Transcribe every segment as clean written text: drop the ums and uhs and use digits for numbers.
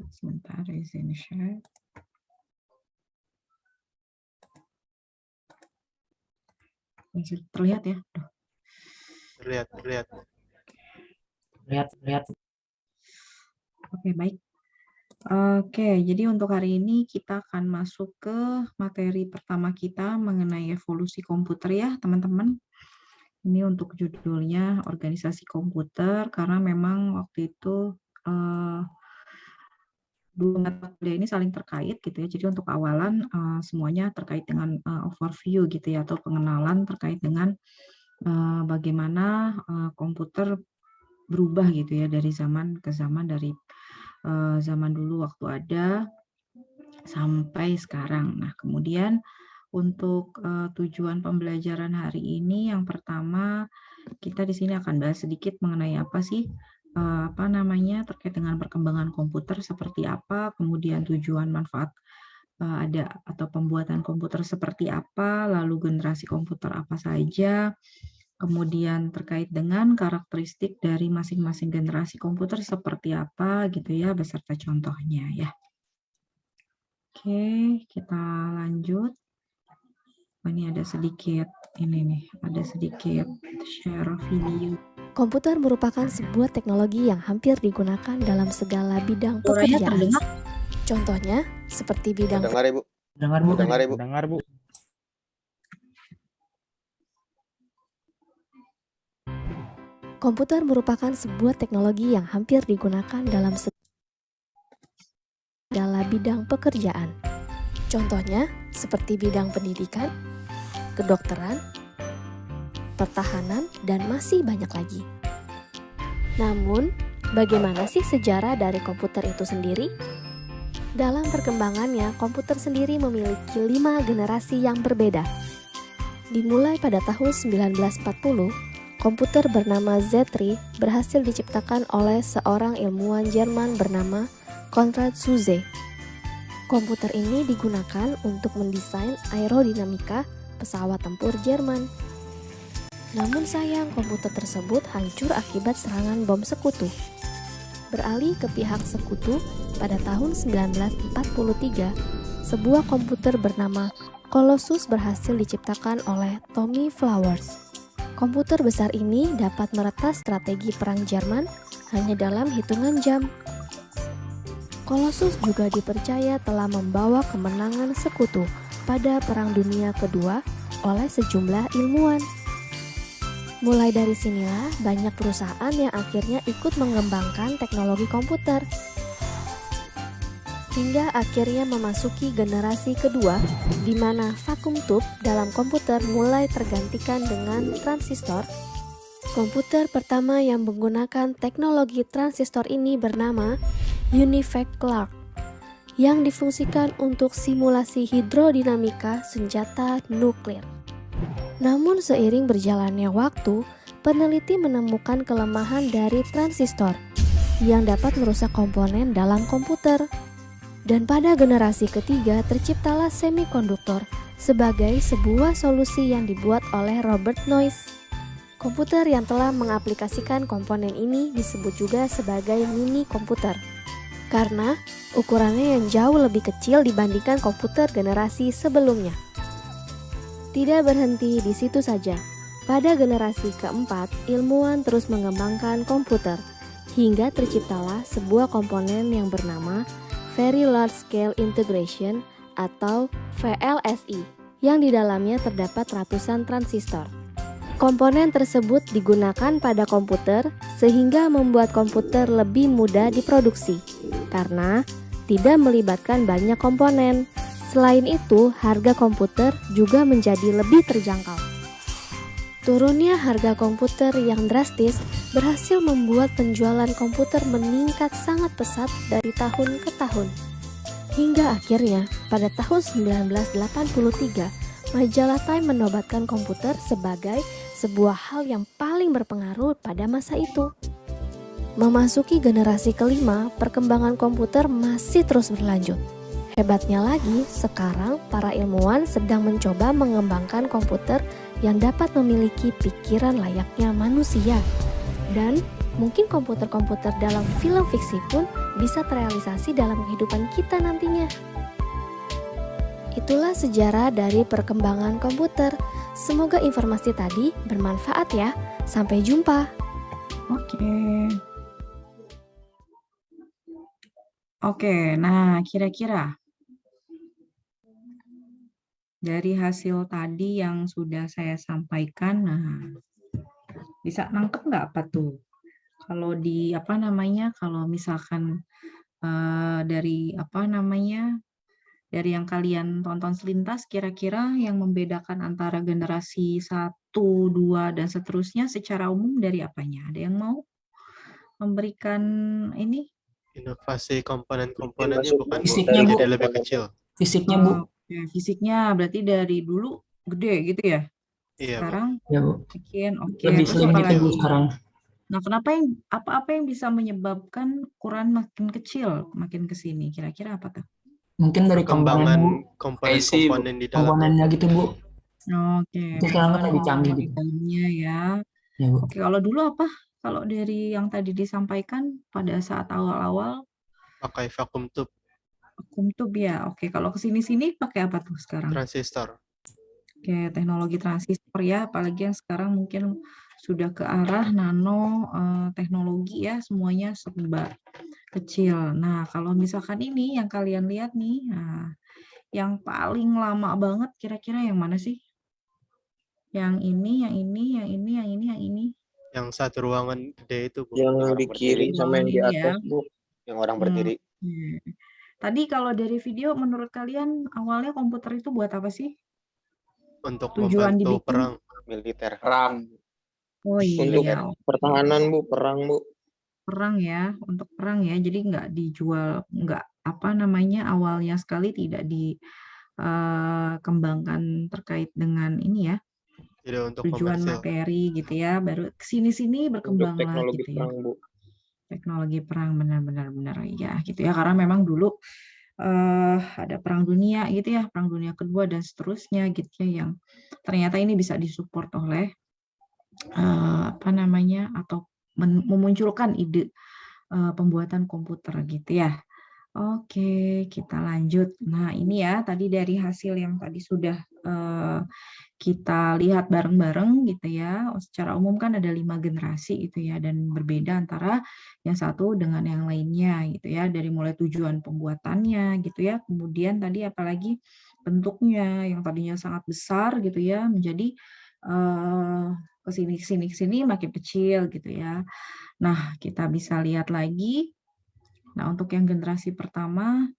Sebentar, izin share. Terlihat ya? Terlihat. Oke, baik. Oke, jadi untuk hari ini kita akan masuk ke materi pertama kita mengenai evolusi komputer ya, teman-teman. Ini untuk judulnya organisasi komputer, karena memang waktu itu dua mata kuliah ini saling terkait gitu ya. Jadi untuk awalan semuanya terkait dengan overview gitu ya, atau pengenalan terkait dengan bagaimana komputer berubah gitu ya dari zaman ke zaman, dari zaman dulu waktu ada sampai sekarang. Nah, kemudian untuk tujuan pembelajaran hari ini yang pertama kita di sini akan bahas sedikit mengenai apa sih terkait dengan perkembangan komputer seperti apa, kemudian tujuan manfaat ada atau pembuatan komputer seperti apa, lalu generasi komputer apa saja, kemudian terkait dengan karakteristik dari masing-masing generasi komputer seperti apa gitu ya, beserta contohnya ya. Oke, kita lanjut. Ini ada sedikit share video. Komputer merupakan sebuah teknologi yang hampir digunakan dalam segala bidang Suaranya pekerjaan. terdengar? Contohnya, seperti bidang Dengar, Bu. komputer merupakan sebuah teknologi yang hampir digunakan dalam segala bidang pekerjaan. Contohnya, seperti bidang pendidikan, kedokteran, pertahanan, dan masih banyak lagi. Namun, bagaimana sih sejarah dari komputer itu sendiri? Dalam perkembangannya, komputer sendiri memiliki 5 generasi yang berbeda. Dimulai pada tahun 1940, komputer bernama Z3 berhasil diciptakan oleh seorang ilmuwan Jerman bernama Konrad Zuse. Komputer ini digunakan untuk mendesain aerodinamika pesawat tempur Jerman. Namun sayang, komputer tersebut hancur akibat serangan bom sekutu. Beralih ke pihak sekutu, pada tahun 1943, sebuah komputer bernama Colossus berhasil diciptakan oleh Tommy Flowers. Komputer besar ini dapat meretas strategi perang Jerman hanya dalam hitungan jam. Colossus juga dipercaya telah membawa kemenangan sekutu pada Perang Dunia Kedua oleh sejumlah ilmuwan. Mulai dari sinilah banyak perusahaan yang akhirnya ikut mengembangkan teknologi komputer. Hingga akhirnya memasuki generasi kedua, di mana vacuum tube dalam komputer mulai tergantikan dengan transistor. Komputer pertama yang menggunakan teknologi transistor ini bernama Univac Clark, yang difungsikan untuk simulasi hidrodinamika senjata nuklir. Namun seiring berjalannya waktu, peneliti menemukan kelemahan dari transistor yang dapat merusak komponen dalam komputer. Dan pada generasi ketiga terciptalah semikonduktor sebagai sebuah solusi yang dibuat oleh Robert Noyce. Komputer yang telah mengaplikasikan komponen ini disebut juga sebagai mini komputer, karena ukurannya yang jauh lebih kecil dibandingkan komputer generasi sebelumnya. Tidak berhenti di situ saja. Pada generasi keempat, ilmuwan terus mengembangkan komputer, hingga terciptalah sebuah komponen yang bernama Very Large Scale Integration atau VLSI, yang di dalamnya terdapat ratusan transistor. Komponen tersebut digunakan pada komputer sehingga membuat komputer lebih mudah diproduksi, karena tidak melibatkan banyak komponen. Selain itu, harga komputer juga menjadi lebih terjangkau. Turunnya harga komputer yang drastis berhasil membuat penjualan komputer meningkat sangat pesat dari tahun ke tahun. Hingga akhirnya, pada tahun 1983, majalah Time menobatkan komputer sebagai sebuah hal yang paling berpengaruh pada masa itu. Memasuki generasi kelima, perkembangan komputer masih terus berlanjut. Hebatnya lagi, sekarang para ilmuwan sedang mencoba mengembangkan komputer yang dapat memiliki pikiran layaknya manusia. Dan mungkin komputer-komputer dalam film fiksi pun bisa terrealisasi dalam kehidupan kita nantinya. Itulah sejarah dari perkembangan komputer. Semoga informasi tadi bermanfaat ya. Sampai jumpa. Oke, nah kira-kira dari hasil tadi yang sudah saya sampaikan, nah bisa nangkep nggak apa tuh? Kalau kalau misalkan dari dari yang kalian tonton selintas, kira-kira yang membedakan antara generasi 1, 2, dan seterusnya secara umum dari apanya? Ada yang mau memberikan ini? Inovasi komponen-komponennya bukan Bu, Fisiknya, Bu. jadi lebih kecil. Fisiknya, Bu. Oke, fisiknya berarti dari dulu gede gitu ya? Iya, Bu. Sekarang Ya, Bu. bikin oke. Lebih Terus slim apa gitu, Bu, lagi? sekarang. Nah, apa yang bisa menyebabkan ukuran makin kecil, makin ke sini? Kira-kira apa tuh? Mungkin dari komponen, Bu. Komponen-komponen di dalam. Komponennya gitu, Bu. Oke, Itu sekarang kan lebih canggih komponen gitu. dalamnya ya. Ya, Bu. Oke, kalau dulu apa? Kalau dari yang tadi disampaikan pada saat awal-awal, Pakai vacuum tube, vacuum tube ya. Oke, kalau ke sini pakai apa tuh sekarang? transistor. Oke, teknologi transistor ya, apalagi yang sekarang mungkin sudah ke arah nano teknologi ya, semuanya serba kecil. Nah, kalau misalkan ini yang kalian lihat nih, nah, yang paling lama banget kira-kira yang mana sih? Yang ini, yang ini, yang ini, yang ini, yang ini. Yang satu ruangan gede itu, Bu. Yang di kiri sama yang di atas, Bu. Yang orang berdiri. Tadi kalau dari video, menurut kalian awalnya komputer itu buat apa sih? Untuk Tujuan membantu dibikin? perang. Militer. Perang. Oh Untuk iya, pertahanan, Bu. Perang, Bu. perang ya, untuk perang ya. Jadi nggak dijual, nggak awalnya sekali tidak dikembangkan terkait dengan ini ya, Jadi untuk tujuan komersil. materi gitu ya. Baru kesini-sini Untuk berkembanglah teknologi gitu ya. perang, Bu. Teknologi perang benar-benar ya gitu ya, karena memang dulu ada perang dunia gitu ya, perang dunia kedua dan seterusnya gitu ya, yang ternyata ini bisa disupport oleh atau memunculkan ide pembuatan komputer gitu ya. Oke, kita lanjut. Nah, ini ya tadi dari hasil yang tadi sudah kita lihat bareng-bareng gitu ya. Secara umum kan ada 5 generasi gitu ya, dan berbeda antara yang satu dengan yang lainnya gitu ya. Dari mulai tujuan pembuatannya gitu ya. Kemudian tadi apalagi bentuknya yang tadinya sangat besar gitu ya, menjadi kesini makin kecil gitu ya. Nah, kita bisa lihat lagi. Nah, untuk yang generasi pertama,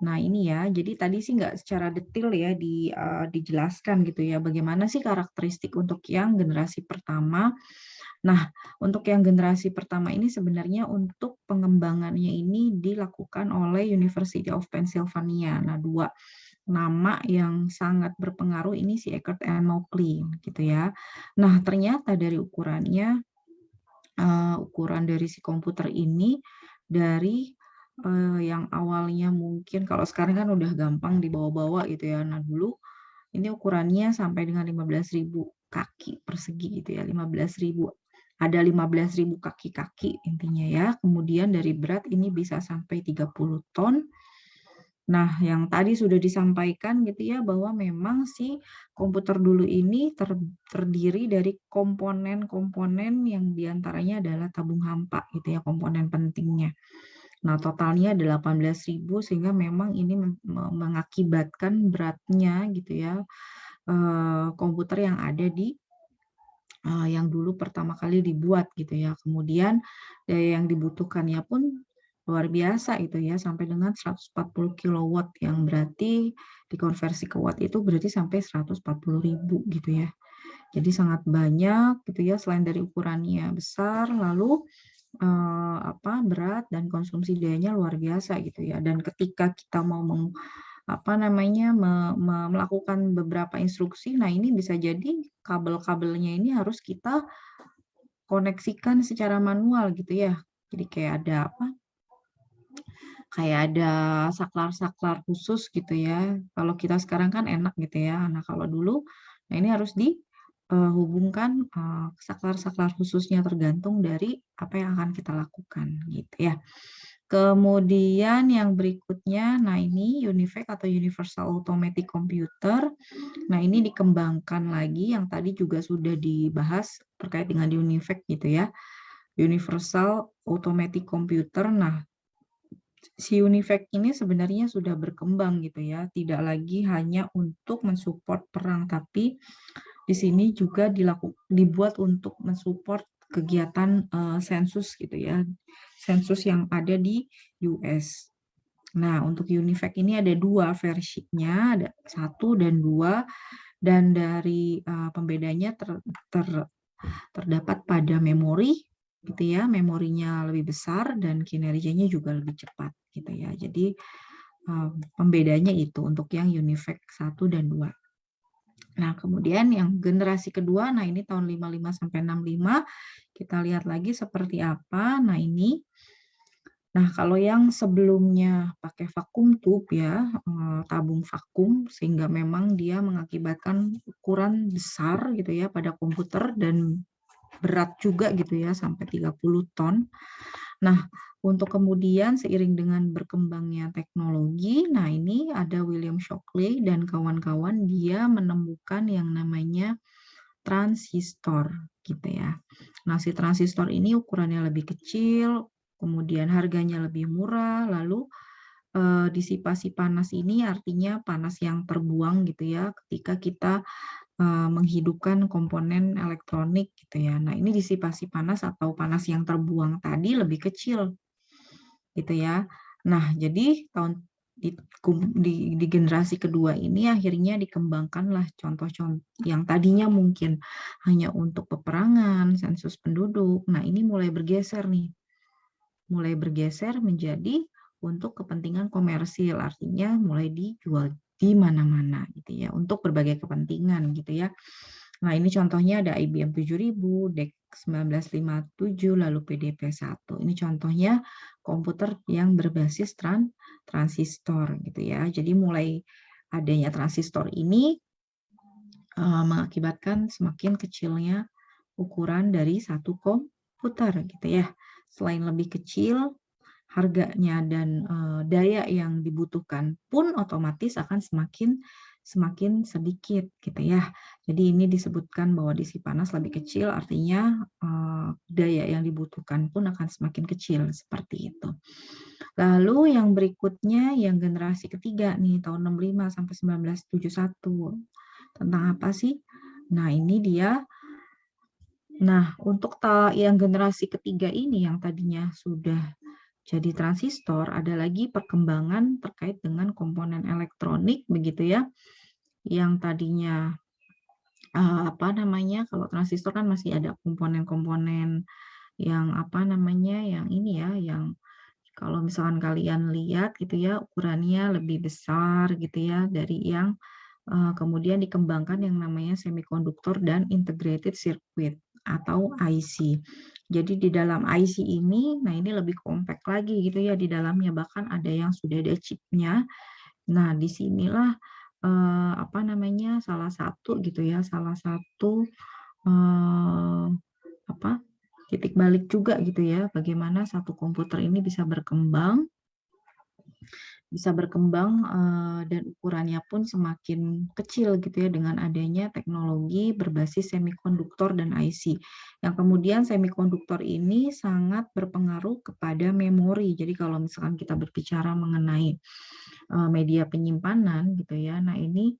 nah ini ya, jadi tadi sih nggak secara detail ya dijelaskan gitu ya, bagaimana sih karakteristik untuk yang generasi pertama. Nah, untuk yang generasi pertama ini sebenarnya untuk pengembangannya ini dilakukan oleh University of Pennsylvania. Nah, 2 nama yang sangat berpengaruh ini si Eckert and Mauchly gitu ya. Nah, ternyata dari ukuran dari si komputer ini dari yang awalnya mungkin kalau sekarang kan udah gampang dibawa-bawa gitu ya. Nah, dulu ini ukurannya sampai dengan 15.000 kaki persegi gitu ya, 15.000. Ada 15.000 kaki-kaki intinya ya. Kemudian dari berat ini bisa sampai 30 ton. Nah, yang tadi sudah disampaikan gitu ya, bahwa memang si komputer dulu ini terdiri dari komponen-komponen yang diantaranya adalah tabung hampa gitu ya, komponen pentingnya. Nah, totalnya 18.000 sehingga memang ini mengakibatkan beratnya gitu ya, komputer yang ada di yang dulu pertama kali dibuat gitu ya. Kemudian daya yang dibutuhkannya pun luar biasa itu ya, sampai dengan 140 kilowatt, yang berarti dikonversi ke watt itu berarti sampai 140.000 gitu ya. Jadi sangat banyak gitu ya, selain dari ukurannya besar, lalu berat dan konsumsi dayanya luar biasa gitu ya. Dan ketika kita mau melakukan beberapa instruksi, nah ini bisa jadi kabel-kabelnya ini harus kita koneksikan secara manual gitu ya. Jadi kayak ada saklar-saklar khusus gitu ya. Kalau kita sekarang kan enak gitu ya. Nah, kalau dulu, nah ini harus dihubungkan saklar-saklar khususnya tergantung dari apa yang akan kita lakukan gitu ya. Kemudian yang berikutnya, nah ini UNIVAC atau Universal Automatic Computer. Nah ini dikembangkan lagi, yang tadi juga sudah dibahas terkait dengan UNIVAC gitu ya. Universal Automatic Computer. Nah, si UNIVAC ini sebenarnya sudah berkembang gitu ya, tidak lagi hanya untuk mensupport perang, tapi di sini juga dibuat untuk mensupport kegiatan sensus gitu ya, sensus yang ada di US. Nah, untuk UNIVAC ini ada 2 versinya, ada 1 dan 2, dan dari pembedanya terdapat pada memori gitu ya, memorinya lebih besar dan kinerjanya juga lebih cepat gitu ya. Jadi pembedanya itu untuk yang UNIVAC 1 dan 2. Nah, kemudian yang generasi kedua, nah ini tahun 55 sampai 65, kita lihat lagi seperti apa. Nah, ini. Nah, kalau yang sebelumnya pakai vakum tube ya, tabung vakum, sehingga memang dia mengakibatkan ukuran besar gitu ya pada komputer dan berat juga gitu ya, sampai 30 ton. Nah, untuk kemudian seiring dengan berkembangnya teknologi, nah ini ada William Shockley dan kawan-kawan, dia menemukan yang namanya transistor gitu ya. Nah, si transistor ini ukurannya lebih kecil, kemudian harganya lebih murah, lalu disipasi panas ini artinya panas yang terbuang gitu ya ketika kita menghidupkan komponen elektronik gitu ya. Nah, ini disipasi panas atau panas yang terbuang tadi lebih kecil gitu ya. Nah, jadi di generasi kedua ini akhirnya dikembangkanlah contoh-contoh yang tadinya mungkin hanya untuk peperangan, sensus penduduk. Nah, ini mulai bergeser nih. Mulai bergeser menjadi untuk kepentingan komersil, artinya mulai dijual di mana-mana gitu ya, untuk berbagai kepentingan gitu ya. Nah, ini contohnya ada IBM 7000, DEC 1957, lalu PDP-1. Ini contohnya komputer yang berbasis transistor gitu ya. Jadi mulai adanya transistor ini mengakibatkan semakin kecilnya ukuran dari satu komputer gitu ya. Selain lebih kecil, harganya dan daya yang dibutuhkan pun otomatis akan semakin sedikit gitu ya. Jadi ini disebutkan bahwa disi panas lebih kecil, artinya daya yang dibutuhkan pun akan semakin kecil seperti itu. Lalu yang berikutnya yang generasi ketiga nih tahun 65 sampai 1971. Tentang apa sih? Nah, ini dia. Nah, untuk yang generasi ketiga ini yang tadinya sudah jadi transistor, ada lagi perkembangan terkait dengan komponen elektronik begitu ya, yang tadinya kalau transistor kan masih ada komponen-komponen yang yang ini ya, yang kalau misalkan kalian lihat gitu ya, ukurannya lebih besar gitu ya dari yang kemudian dikembangkan yang namanya semikonduktor dan integrated circuit atau IC. Jadi di dalam IC ini, nah ini lebih compact lagi gitu ya di dalamnya, bahkan ada yang sudah ada chipnya. Nah, disinilah salah satu gitu ya, salah satu titik balik juga gitu ya, bagaimana satu komputer ini bisa berkembang dan ukurannya pun semakin kecil gitu ya dengan adanya teknologi berbasis semikonduktor dan IC. Yang kemudian semikonduktor ini sangat berpengaruh kepada memori. Jadi kalau misalkan kita berbicara mengenai media penyimpanan gitu ya, nah ini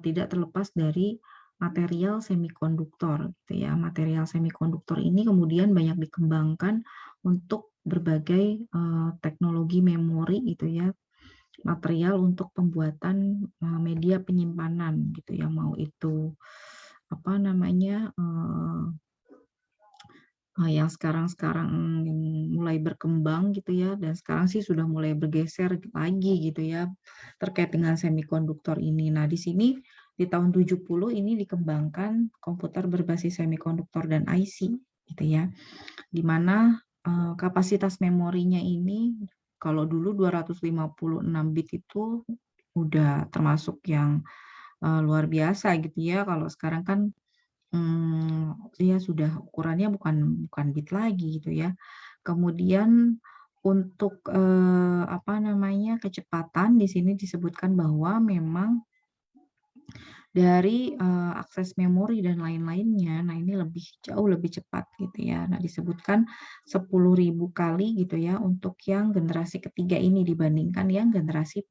tidak terlepas dari material semikonduktor gitu ya. Material semikonduktor ini kemudian banyak dikembangkan untuk berbagai teknologi memori gitu ya, material untuk pembuatan media penyimpanan gitu ya, mau itu yang sekarang mulai berkembang gitu ya, dan sekarang sih sudah mulai bergeser lagi gitu ya terkait dengan semikonduktor ini. Nah, di sini di tahun 70 ini dikembangkan komputer berbasis semikonduktor dan IC gitu ya, di mana kapasitas memorinya ini kalau dulu 256 bit itu udah termasuk yang luar biasa gitu ya. Kalau sekarang kan ya sudah ukurannya bukan bit lagi gitu ya. Kemudian untuk apa namanya, kecepatan di sini disebutkan bahwa memang dari akses memori dan lain-lainnya, nah ini jauh lebih cepat gitu ya. Nah disebutkan 10.000 kali gitu ya untuk yang generasi ketiga ini dibandingkan yang generasi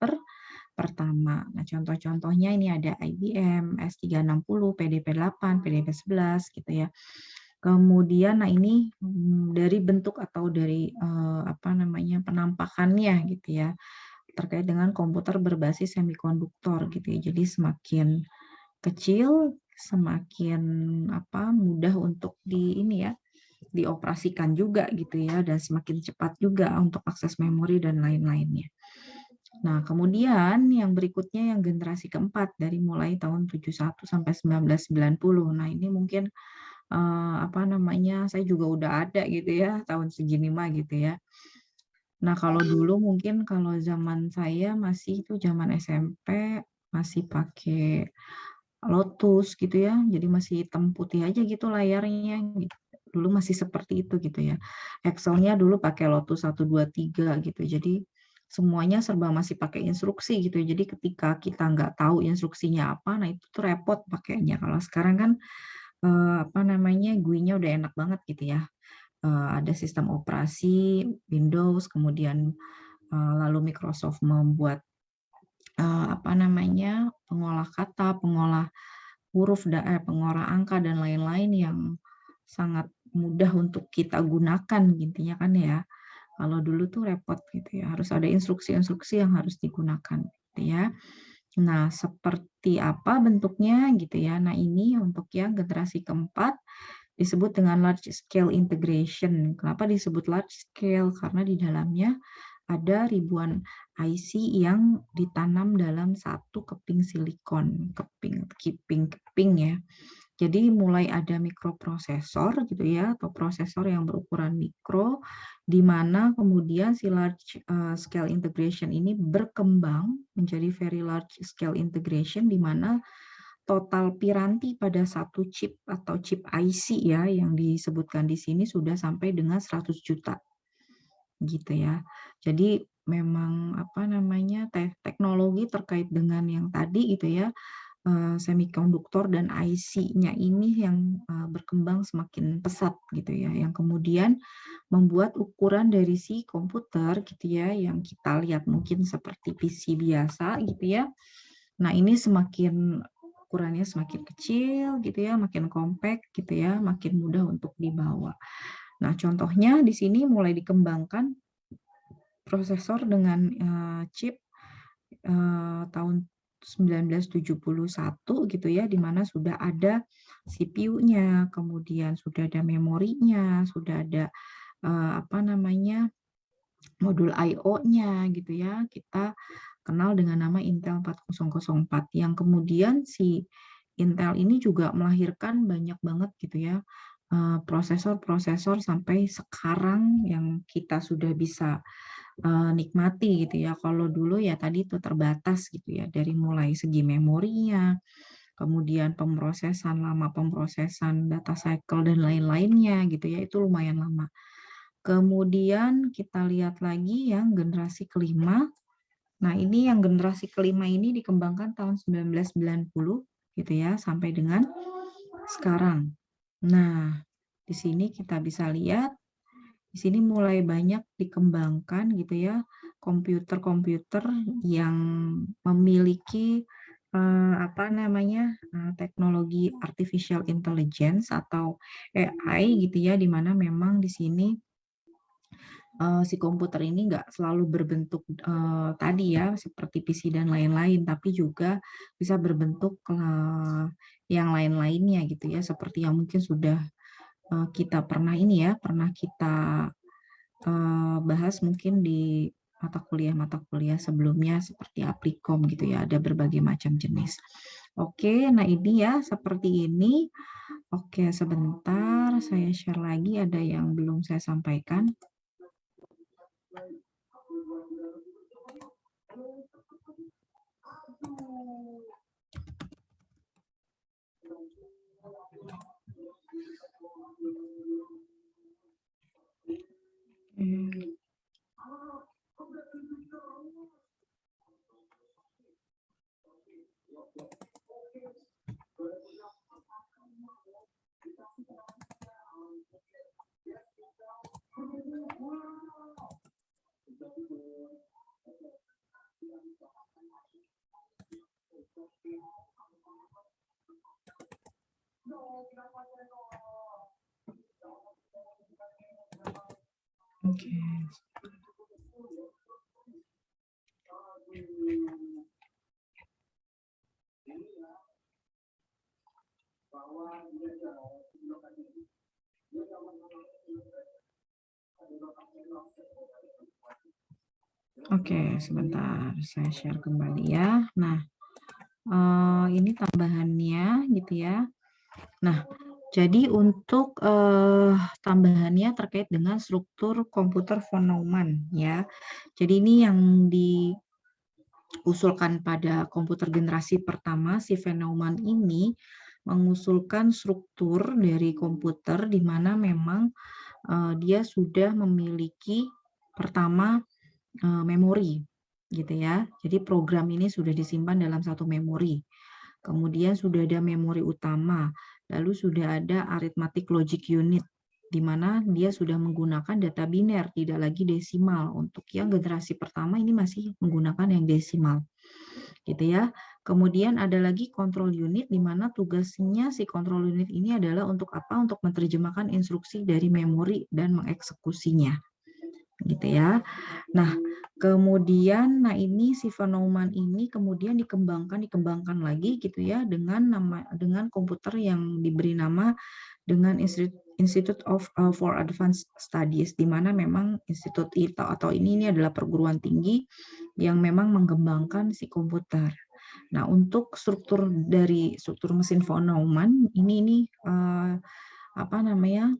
pertama. Nah contoh-contohnya ini ada IBM, S360, PDP-8, PDP-11 gitu ya. Kemudian, nah ini dari bentuk atau dari apa namanya, penampakannya gitu ya, terkait dengan komputer berbasis semikonduktor gitu ya. Jadi semakin kecil, semakin apa, mudah untuk ini ya, dioperasikan juga gitu ya, dan semakin cepat juga untuk akses memori dan lain-lainnya. Nah, kemudian yang berikutnya yang generasi keempat dari mulai tahun 71 sampai 1990. Nah, ini mungkin apa namanya, saya juga udah ada gitu ya, tahun segini mah gitu ya. Nah, kalau dulu mungkin kalau zaman saya masih itu zaman SMP, masih pakai Lotus gitu ya, jadi masih hitam putih aja gitu layarnya gitu. Dulu masih seperti itu gitu ya. Excel-nya dulu pakai Lotus 1, 2, 3 gitu. Jadi semuanya serba masih pakai instruksi gitu. Jadi ketika kita nggak tahu instruksinya apa, nah itu tuh repot pakainya. Kalau sekarang kan apa namanya, GUI-nya udah enak banget gitu ya. Ada sistem operasi Windows, kemudian lalu Microsoft membuat apa namanya, pengolah kata, pengolah huruf, pengolah angka dan lain-lain yang sangat mudah untuk kita gunakan intinya kan ya. Kalau dulu tuh repot gitu ya, harus ada instruksi-instruksi yang harus digunakan gitu ya. Nah, seperti apa bentuknya gitu ya. Nah, ini untuk yang generasi keempat disebut dengan large scale integration. Kenapa disebut large scale? Karena di dalamnya ada ribuan IC yang ditanam dalam satu keping silikon, keping ya. Jadi mulai ada mikroprosesor gitu ya, atau prosesor yang berukuran mikro, di mana kemudian si large scale integration ini berkembang menjadi very large scale integration, di mana total piranti pada satu chip atau chip IC ya yang disebutkan di sini sudah sampai dengan 100 juta gitu ya. Jadi memang apa namanya, teknologi terkait dengan yang tadi gitu ya, semikonduktor dan IC-nya ini yang berkembang semakin pesat gitu ya, yang kemudian membuat ukuran dari si komputer gitu ya, yang kita lihat mungkin seperti PC biasa gitu ya. Nah, ini semakin ukurannya semakin kecil gitu ya, makin compact gitu ya, makin mudah untuk dibawa. Nah, contohnya di sini mulai dikembangkan prosesor dengan chip tahun 1971 gitu ya, di mana sudah ada CPU-nya, kemudian sudah ada memorinya, sudah ada apa namanya, modul I/O-nya gitu ya. Kita kenal dengan nama Intel 4004 yang kemudian si Intel ini juga melahirkan banyak banget gitu ya prosesor-prosesor sampai sekarang yang kita sudah bisa nikmati gitu ya. Kalau dulu ya tadi itu terbatas gitu ya, dari mulai segi memorinya, kemudian lama pemrosesan data cycle dan lain-lainnya gitu ya, itu lumayan lama. Kemudian kita lihat lagi yang generasi kelima. Nah, ini yang generasi kelima ini dikembangkan tahun 1990 gitu ya, sampai dengan sekarang. Nah, di sini kita bisa lihat di sini mulai banyak dikembangkan gitu ya komputer-komputer yang memiliki apa namanya teknologi artificial intelligence atau AI gitu ya, di mana memang di sini si komputer ini nggak selalu berbentuk tadi ya seperti PC dan lain-lain, tapi juga bisa berbentuk yang lain-lainnya gitu ya, seperti yang mungkin sudah kita pernah ini ya, pernah kita bahas mungkin di mata kuliah sebelumnya seperti Aplikom gitu ya, ada berbagai macam jenis. Oke, nah ini ya seperti ini. Oke, sebentar saya share lagi, ada yang belum saya sampaikan. Oke. Oke, sebentar saya share kembali ya. Nah, ini tambahannya gitu ya. Nah, jadi untuk tambahannya terkait dengan struktur komputer von Neumann ya. Jadi ini yang diusulkan pada komputer generasi pertama, si von Neumann ini mengusulkan struktur dari komputer di mana memang dia sudah memiliki pertama memori gitu ya. Jadi program ini sudah disimpan dalam satu memori. Kemudian sudah ada memori utama, lalu sudah ada arithmetic logic unit di mana dia sudah menggunakan data biner, tidak lagi desimal. Untuk yang generasi pertama ini masih menggunakan yang desimal. Gitu ya. Kemudian ada lagi control unit di mana tugasnya si control unit ini adalah untuk apa? Untuk menerjemahkan instruksi dari memori dan mengeksekusinya. Gitu ya. Nah, kemudian ini si von Neumann ini kemudian dikembangkan lagi gitu ya dengan komputer yang diberi nama dengan Institute for Advanced Studies, di mana memang institut itu atau ini adalah perguruan tinggi yang memang mengembangkan si komputer. Nah, untuk struktur mesin von Neumann ini apa namanya?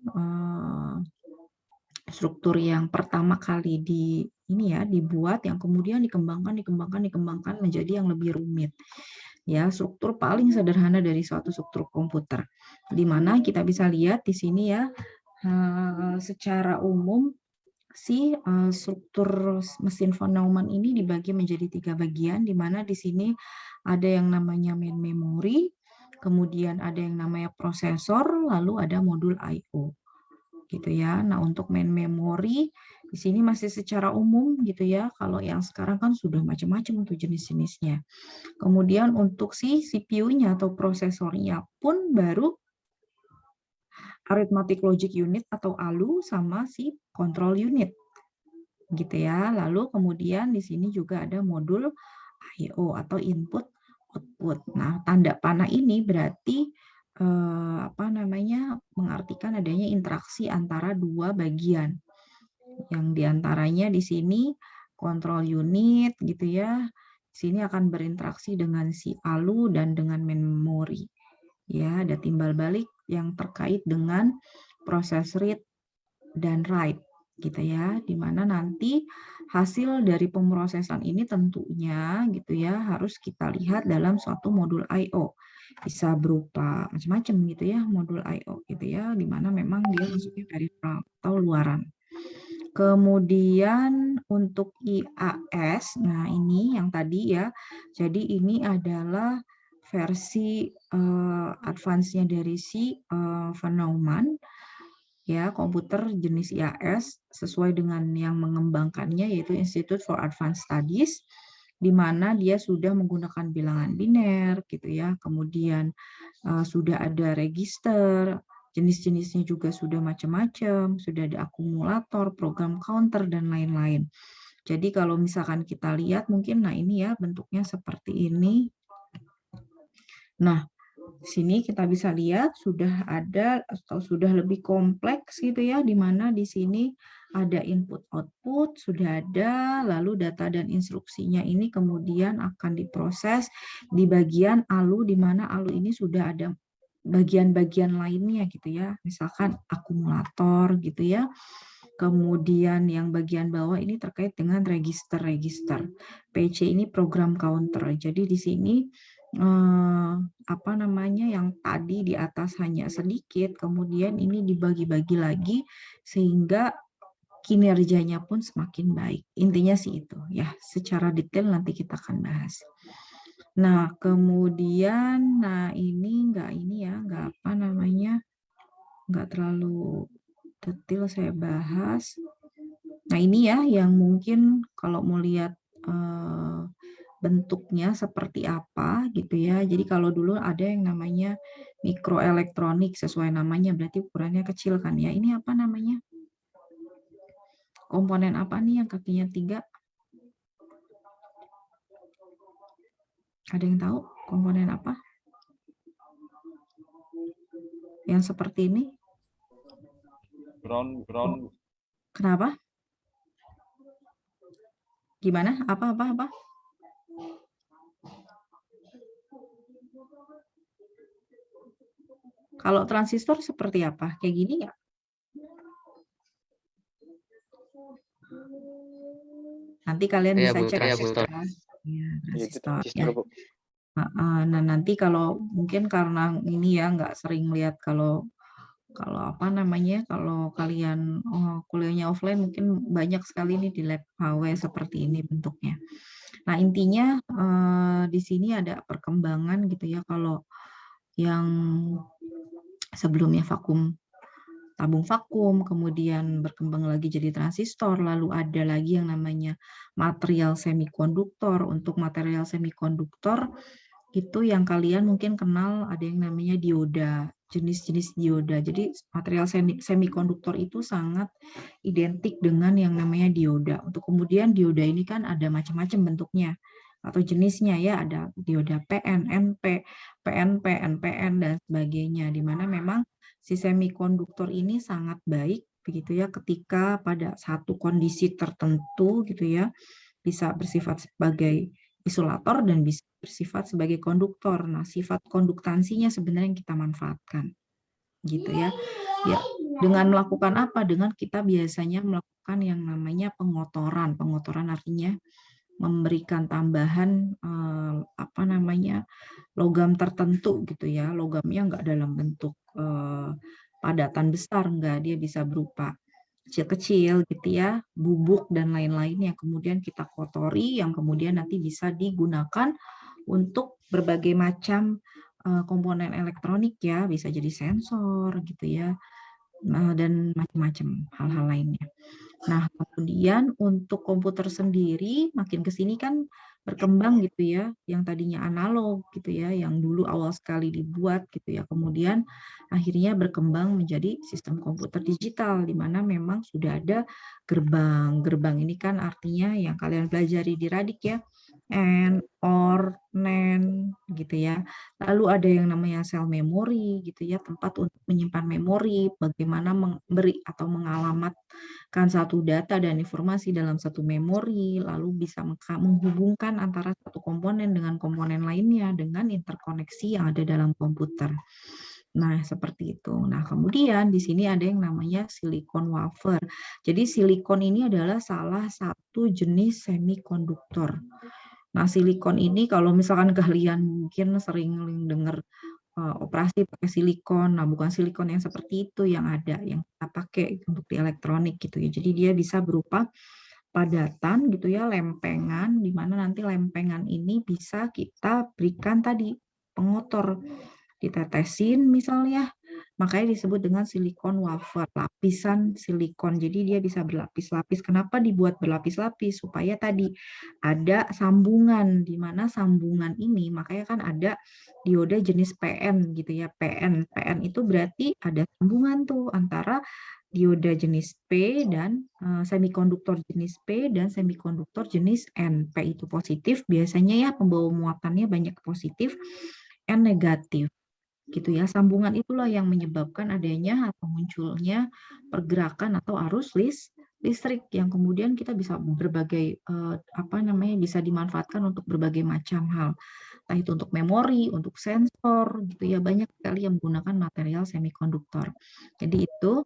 Struktur yang pertama kali dibuat, yang kemudian dikembangkan menjadi yang lebih rumit. Ya, struktur paling sederhana dari suatu struktur komputer. Di mana kita bisa lihat di sini ya, secara umum struktur mesin von Neumann ini dibagi menjadi 3 bagian, di mana di sini ada yang namanya main memory, kemudian ada yang namanya prosesor, lalu ada modul I/O. Gitu ya. Nah, untuk main memory di sini masih secara umum gitu ya. Kalau yang sekarang kan sudah macam-macam untuk jenis-jenisnya. Kemudian untuk si CPU-nya atau prosesornya pun baru arithmetic logic unit atau ALU sama si control unit. Gitu ya. Lalu kemudian di sini juga ada modul I/O atau input output. Nah, tanda panah ini berarti mengartikan adanya interaksi antara dua bagian, yang diantaranya di sini control unit gitu ya, di sini akan berinteraksi dengan si ALU dan dengan memori ya. Ada timbal balik yang terkait dengan proses read dan write gitu ya, dimana nanti hasil dari pemrosesan ini tentunya gitu ya harus kita lihat dalam suatu modul I/O. Bisa berupa macam-macam gitu ya modul I/O gitu ya, dimana memang dia masuknya peripheral atau luaran. Kemudian untuk IAS, nah ini yang tadi ya, jadi ini adalah versi advance-nya dari si von Neumann ya, komputer jenis IAS sesuai dengan yang mengembangkannya yaitu Institute for Advanced Studies, di mana dia sudah menggunakan bilangan biner gitu ya, kemudian sudah ada register, jenis-jenisnya juga sudah macam-macam, sudah ada akumulator, program counter dan lain-lain. Jadi kalau misalkan kita lihat mungkin ini ya bentuknya seperti ini. Nah, sini kita bisa lihat sudah ada atau sudah lebih kompleks gitu ya, di mana di sini ada input output sudah ada, lalu data dan instruksinya ini kemudian akan diproses di bagian ALU, di mana ALU ini sudah ada bagian-bagian lainnya gitu ya, misalkan akumulator gitu ya. Kemudian yang bagian bawah ini terkait dengan register-register. PC ini program counter. Jadi di sini yang tadi di atas hanya sedikit, kemudian ini dibagi-bagi lagi sehingga kinerjanya pun semakin baik. Intinya sih itu ya, secara detail nanti kita akan bahas. Nah, kemudian ini nggak terlalu detail saya bahas. Nah, ini ya yang mungkin kalau mau lihat bentuknya seperti apa gitu ya. Jadi kalau dulu ada yang namanya mikroelektronik, sesuai namanya berarti ukurannya kecil kan ya. Ini apa namanya? Komponen apa nih yang kakinya 3? Ada yang tahu komponen apa? Yang seperti ini? Ground. Kenapa? Gimana? Apa? Kalau transistor seperti apa? Kayak gini nggak? Nanti kalian bisa cek ya. Transistor. Ya. Nah, nanti kalau mungkin karena ini ya nggak sering lihat kalau apa namanya, kalau kalian kuliahnya offline mungkin banyak sekali nih di lab HW seperti ini bentuknya. Nah, intinya di sini ada perkembangan gitu ya, kalau yang sebelumnya tabung vakum, kemudian berkembang lagi jadi transistor, lalu ada lagi yang namanya material semikonduktor. Untuk material semikonduktor itu yang kalian mungkin kenal ada yang namanya dioda, jenis-jenis dioda. Jadi material semikonduktor itu sangat identik dengan yang namanya dioda. Untuk kemudian dioda ini kan ada macam-macam bentuknya atau jenisnya ya, ada dioda PN, NP, PNP, NPN dan sebagainya, di mana memang si semikonduktor ini sangat baik begitu ya ketika pada satu kondisi tertentu gitu ya, bisa bersifat sebagai isolator dan bisa bersifat sebagai konduktor. Nah, sifat konduktansinya sebenarnya yang kita manfaatkan gitu ya. Ya, dengan melakukan apa? Dengan kita biasanya melakukan yang namanya pengotoran. Pengotoran artinya memberikan tambahan apa namanya, logam tertentu gitu ya. Logamnya enggak dalam bentuk padatan besar, enggak, dia bisa berupa kecil-kecil gitu ya, bubuk dan lain-lain yang kemudian kita kotori, yang kemudian nanti bisa digunakan untuk berbagai macam komponen elektronik ya, bisa jadi sensor gitu ya, dan macam-macam hal-hal lainnya. Nah, kemudian untuk komputer sendiri makin ke sini kan berkembang gitu ya, yang tadinya analog gitu ya, yang dulu awal sekali dibuat gitu ya, kemudian akhirnya berkembang menjadi sistem komputer digital, di mana memang sudah ada gerbang. Gerbang ini kan artinya yang kalian pelajari di Radik ya, AND, OR, NAND gitu ya. Lalu ada yang namanya sel memori gitu ya, tempat untuk menyimpan memori, bagaimana memberi atau mengalamatkan satu data dan informasi dalam satu memori, lalu bisa menghubungkan antara satu komponen dengan komponen lainnya dengan interkoneksi yang ada dalam komputer. Nah, seperti itu. Nah, kemudian di sini ada yang namanya silikon wafer. Jadi silikon ini adalah salah satu jenis semikonduktor. Nah, silikon ini kalau misalkan kalian mungkin sering dengar operasi pakai silikon, nah bukan silikon yang seperti itu yang ada, yang kita pakai untuk di elektronik gitu ya. Jadi dia bisa berupa padatan gitu ya, lempengan, di mana nanti lempengan ini bisa kita berikan tadi pengotor, ditetesin misalnya, makanya disebut dengan silikon wafer, lapisan silikon. Jadi dia bisa berlapis-lapis. Kenapa dibuat berlapis-lapis? Supaya tadi ada sambungan, di mana sambungan ini makanya kan ada dioda jenis PN gitu ya. PN itu berarti ada sambungan tuh antara dioda jenis P dan semikonduktor jenis P dan semikonduktor jenis N. P itu positif, biasanya ya pembawa muatannya banyak positif, N negatif gitu ya. Sambungan itulah yang menyebabkan adanya atau munculnya pergerakan atau arus listrik yang kemudian kita bisa berbagai bisa dimanfaatkan untuk berbagai macam hal. Entah itu untuk memori, untuk sensor gitu ya, banyak sekali yang menggunakan material semikonduktor. Jadi itu.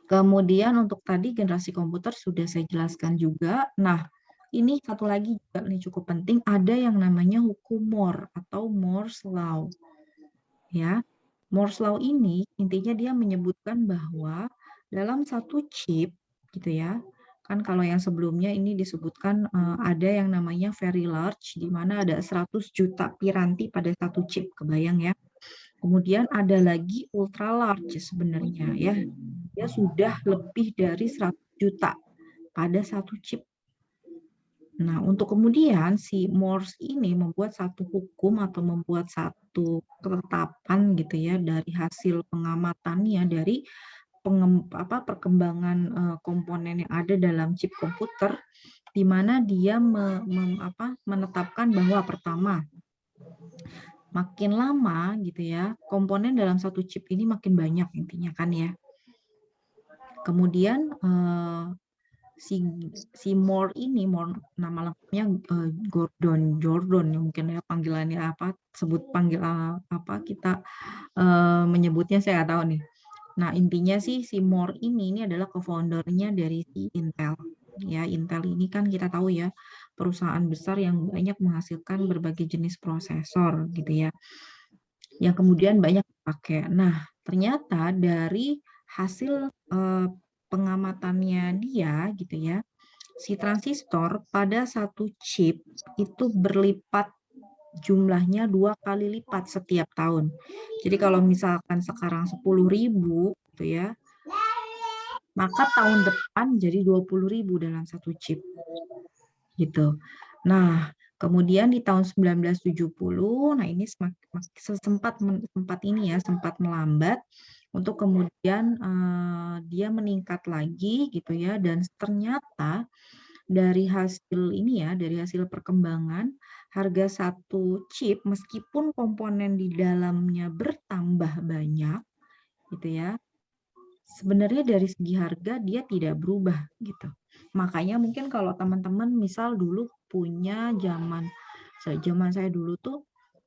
Kemudian untuk tadi generasi komputer sudah saya jelaskan juga. Nah, ini satu lagi juga nih cukup penting, ada yang namanya hukum Moore atau Moore's Law. Ya, Moore's Law ini intinya dia menyebutkan bahwa dalam satu chip gitu ya, kan kalau yang sebelumnya ini disebutkan ada yang namanya very large, di mana ada 100 juta piranti pada satu chip, kebayang ya. Kemudian ada lagi ultra large sebenarnya ya, dia sudah lebih dari 100 juta pada satu chip. Nah, untuk kemudian si Morse ini membuat satu hukum atau membuat satu ketetapan gitu ya dari hasil pengamatannya dari perkembangan komponen yang ada dalam chip komputer, di mana dia menetapkan bahwa pertama, makin lama gitu ya, komponen dalam satu chip ini makin banyak intinya kan ya. Kemudian si Moore ini, nama lengkapnya Jordan ya mungkin ya panggilannya apa, kita menyebutnya saya nggak tahu nih. Nah intinya sih si Moore ini adalah co-foundernya dari si Intel. Ya Intel ini kan kita tahu ya perusahaan besar yang banyak menghasilkan berbagai jenis prosesor gitu ya, yang kemudian banyak dipakai. Nah ternyata dari hasil pengamatannya dia gitu ya, si transistor pada satu chip itu berlipat jumlahnya 2 kali lipat setiap tahun. Jadi kalau misalkan sekarang 10.000 gitu ya, maka tahun depan jadi 20.000 dalam satu chip. Gitu. Nah, kemudian di tahun 1970, nah ini sempat melambat untuk kemudian dia meningkat lagi gitu ya, dan ternyata dari hasil ini ya, dari hasil perkembangan harga satu chip meskipun komponen di dalamnya bertambah banyak gitu ya, sebenarnya dari segi harga dia tidak berubah gitu. Makanya mungkin kalau teman-teman misal dulu punya zaman saya dulu tuh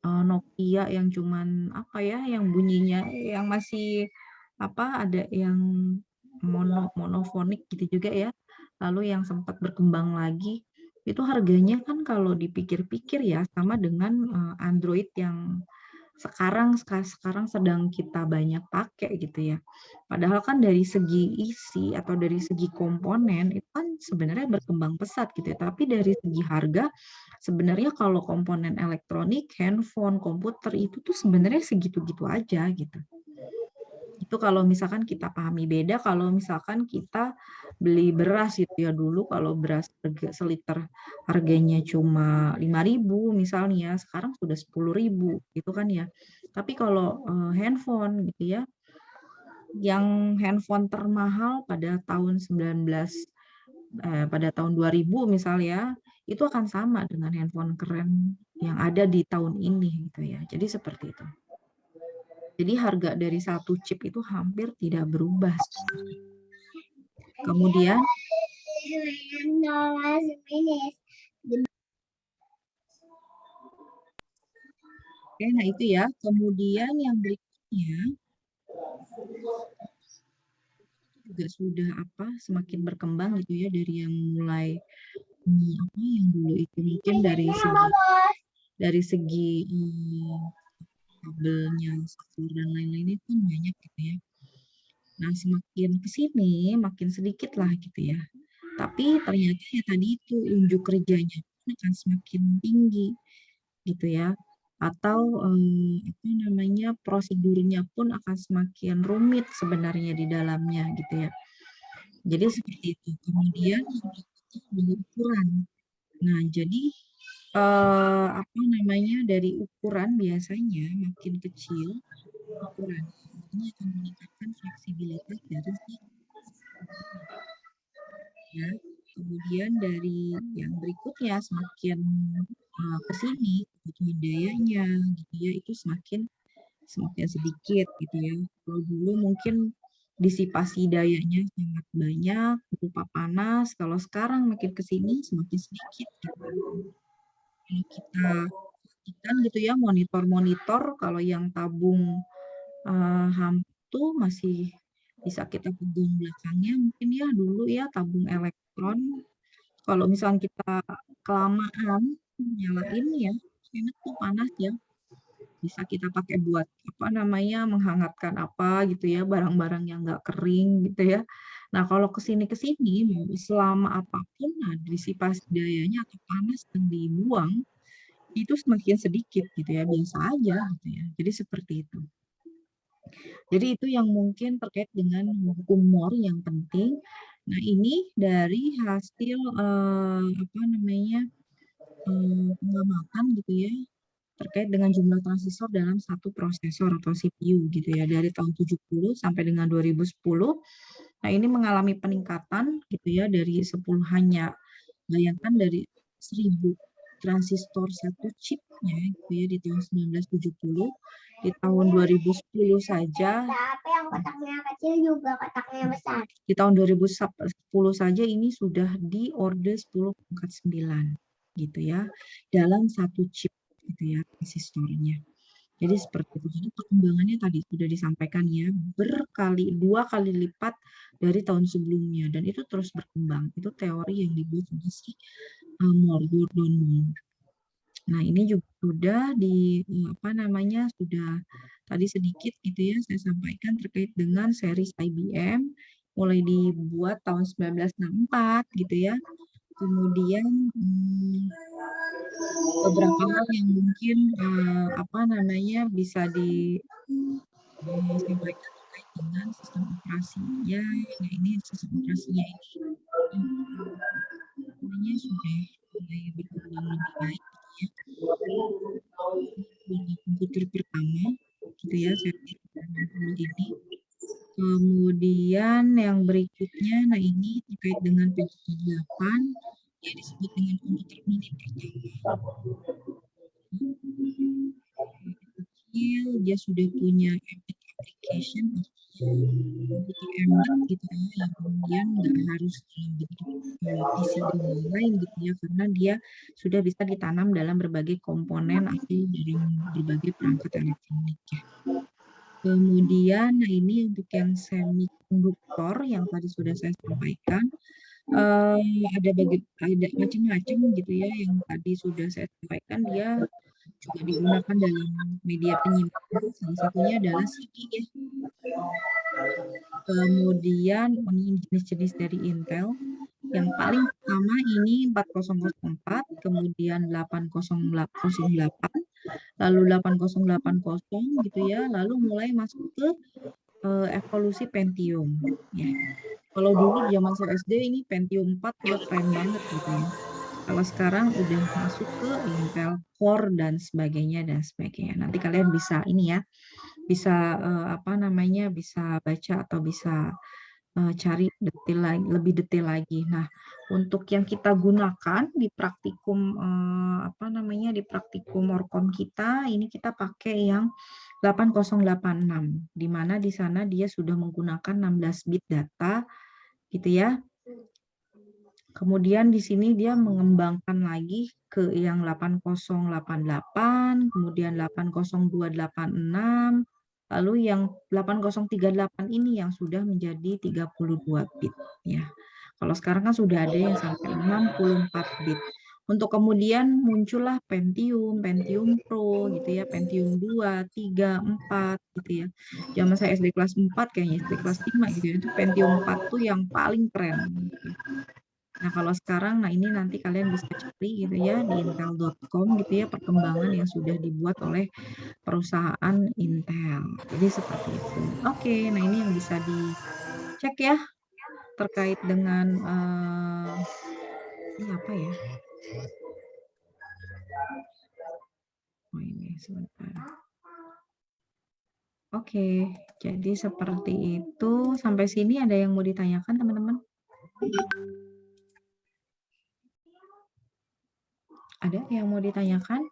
Nokia yang cuman yang bunyinya yang masih ada yang monofonik gitu juga ya. Lalu yang sempat berkembang lagi itu harganya kan kalau dipikir-pikir ya sama dengan Android yang sekarang sedang kita banyak pakai gitu ya. Padahal kan dari segi isi atau dari segi komponen itu kan sebenarnya berkembang pesat gitu ya. Tapi dari segi harga sebenarnya kalau komponen elektronik, handphone, komputer itu tuh sebenarnya segitu-gitu aja gitu. Itu kalau misalkan kita pahami. Beda kalau misalkan kita beli beras gitu ya, dulu kalau beras seliter harganya cuma 5.000 misalnya, sekarang sudah 10.000 gitu kan ya. Tapi kalau handphone gitu ya, yang handphone termahal pada tahun 2000 misalnya, itu akan sama dengan handphone keren yang ada di tahun ini gitu ya. Jadi seperti itu. Jadi harga dari satu chip itu hampir tidak berubah. Kemudian nah itu ya. Kemudian yang berikutnya juga sudah semakin berkembang gitu ya, dari yang mulai yang dulu itu mungkin dari segi kabelnya, software dan lain-lain itu banyak gitu ya. Nah, semakin ke sini makin sedikit lah gitu ya. Tapi ternyata ya tadi itu unjuk kerjanya akan semakin tinggi gitu ya. Atau prosedurnya pun akan semakin rumit sebenarnya di dalamnya gitu ya. Jadi seperti itu. Kemudian ukuran. Nah, jadi dari ukuran biasanya makin kecil ukuran ini akan meningkatkan fleksibilitas dari si ya. Kemudian dari yang berikutnya semakin ke sini kebutuhan dayanya gitu ya, itu semakin sedikit gitu ya. Kalau dulu mungkin disipasi dayanya sangat banyak berupa panas, kalau sekarang makin ke sini semakin sedikit gitu. Kalau kita perhatikan gitu ya, monitor kalau yang tabung HAM itu masih bisa kita pegang belakangnya mungkin ya dulu ya, tabung elektron. Kalau misalnya kita kelamaan nyalain ya, enak tuh panas ya. Bisa kita pakai buat menghangatkan gitu ya, barang-barang yang nggak kering gitu ya. Nah, kalau kesini selama apapun, disipasi dayanya atau panas yang dibuang itu semakin sedikit gitu ya, biasa aja gitu ya. Jadi seperti itu. Jadi itu yang mungkin terkait dengan hukum Moore yang penting. Nah, ini dari hasil pengamatan gitu ya, terkait dengan jumlah transistor dalam satu prosesor atau CPU gitu ya, dari tahun 70 sampai dengan 2010. Nah, ini mengalami peningkatan gitu ya, dari 10 hanya, bayangkan dari 1000 transistor satu chipnya gitu ya di tahun 1970, di tahun 2010 saja, Tapi yang kotaknya kecil juga kotaknya besar. di tahun 2010 saja ini sudah di order 10,9 gitu ya, dalam satu chip gitu ya transistornya. Jadi seperti itu. Jadi perkembangannya tadi sudah disampaikan ya, dua kali lipat dari tahun sebelumnya, dan itu terus berkembang. Itu teori yang dibuat oleh si Gordon Moore. Nah, ini juga sudah sudah tadi sedikit gitu ya saya sampaikan terkait dengan series IBM, mulai dibuat tahun 1964 gitu ya. Kemudian beberapa hal yang mungkin bisa disampaikan terkait dengan sistem operasinya. Nah, ini sistem operasinya ini sudah mulai berkembang lebih baik ya. Komputer pertama gitu ya, seperti ini. Kemudian yang berikutnya, nah ini terkait dengan P8, ya disebut dengan komputer mini pertama. Kecil, dia sudah punya embedded application, komputer embedded gitu ya, yang kemudian nggak harus dalam bentuk PC dan lain gitu ya, karena dia sudah bisa ditanam dalam berbagai komponen atau dalam berbagai perangkat elektronik ya. Kemudian, nah ini untuk yang semikonduktor yang tadi sudah saya sampaikan, ada macam-macam gitu ya, yang tadi sudah saya sampaikan, dia juga digunakan dalam media penyimpanan, salah satunya adalah CD ya. Kemudian ini jenis-jenis dari Intel. Yang paling pertama ini 4004, kemudian 8008, lalu 8080 gitu ya, lalu mulai masuk ke evolusi Pentium ya. Kalau dulu zaman saya SD ini Pentium 4 udah keren banget gitu ya. Kalau sekarang udah masuk ke Intel Core dan sebagainya dan sebagainya. Nanti kalian bisa ini ya, bisa bisa baca atau bisa cari lebih detail lagi. Nah, untuk yang kita gunakan di praktikum di praktikum Orcom kita, ini kita pakai yang 8086, di mana di sana dia sudah menggunakan 16 bit data gitu ya. Kemudian di sini dia mengembangkan lagi ke yang 8088, kemudian 80286, lalu yang 8038 ini yang sudah menjadi 32 bit ya. Kalau sekarang kan sudah ada yang sampai 64 bit. Untuk kemudian muncullah Pentium Pro gitu ya, Pentium 2, 3, 4 gitu ya. Zaman saya SD kelas 4 kayaknya, SD kelas 5 gitu ya, itu Pentium 4 tuh yang paling keren gitu. Nah, kalau sekarang, nah ini nanti kalian bisa cari gitu ya di intel.com gitu ya, perkembangan yang sudah dibuat oleh perusahaan Intel. Jadi seperti itu. Oke, nah ini yang bisa dicek ya terkait dengan ini apa ya? Oh ini sebentar. Oke, jadi seperti itu. Sampai sini ada yang mau ditanyakan teman-teman? Ada yang mau ditanyakan?